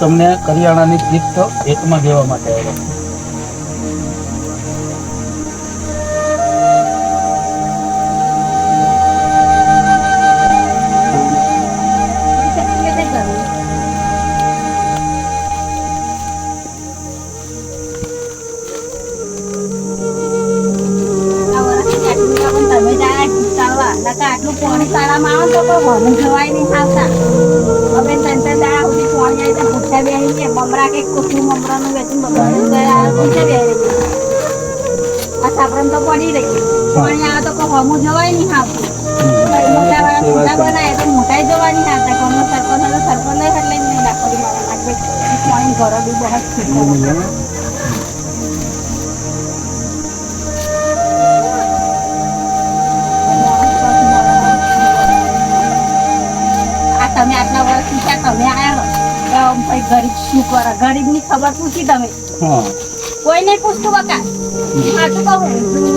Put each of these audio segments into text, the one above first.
તમને કરિયાણાની ગિફ્ટ ભેટમાં દેવા માટે આવ્યા. આટલું પાણી શાળામાં આવો તો ઘરનું જવાય નહીં આવતા. હવે ત્રણ દાડા સુધી પાણી આવી ભૂખ્યા બેસી છે. મમરા કે કુટું મમરાનું વેચી ભૂખ્યા બેસી આ સાપરણ તો પડી રહી. પાણી આવે તો હમું જવાય નહીં આવતું. મોટા વાળા મોટા બનાવે તો મોટા જવા નહીં આવતા. કોનો સરપંચ હતો સરપંચ નહીં એટલે નહીં રાખડી મારા નાખે પાણી ઘરો બી બહુ તમે આટલા વર્ષ શીખ્યા તમે આવ્યા ગરીબ શું કરે ગરીબ ની ખબર પૂછી તમે કોઈ નહીં પૂછતું બકા સાચું કહું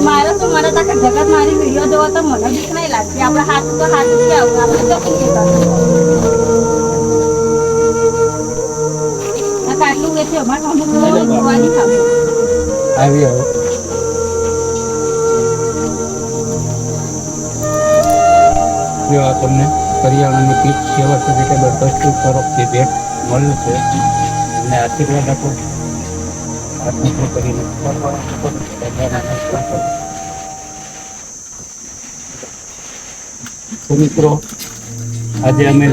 મારે તો મને તાકે જગત મારી વિડીયો જોવો તો મને બીક નહીં લાગતી આપણે હાથું તો હાથું જ આવું આપણે તો આટલું વેચ્યું અમારે અમુક જોવાની ખબર આવી હવે તમને કરિયાણાની કીટ સેવા ચેરિટેબલ ટ્રસ્ટ તરફથી ભેટ મળ્યું છે અને આશીર્વાદ આપો કરીને મિત્રો આજે અમે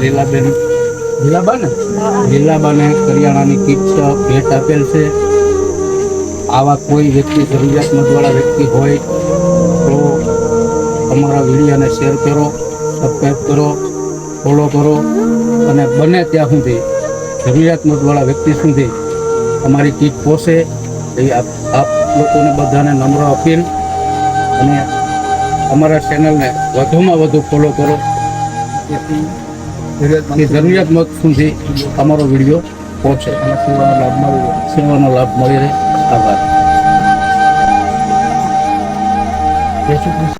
લીલાબાને કરિયાણાની કીટ ભેટ આપેલ છે. આવા કોઈ વ્યક્તિ જરૂરિયાતમંદવાળા વ્યક્તિ હોય તો અમારા વિડીયોને શેર કરો, સબસ્ક્રાઈબ કરો, ફોલો કરો અને બને ત્યાં સુધી જરૂરિયાતમંદવાળા વ્યક્તિ સુધી અમારી કીટ પહોંચે એ આપ લોકોને બધાને નમ્ર અપીલ. અને અમારા ચેનલને વધુમાં વધુ ફોલો કરો જેથી જરૂરિયાતમંદ સુધી અમારો વિડીયો પહોંચે અને સેવાનો લાભ મળી રહે. આભાર.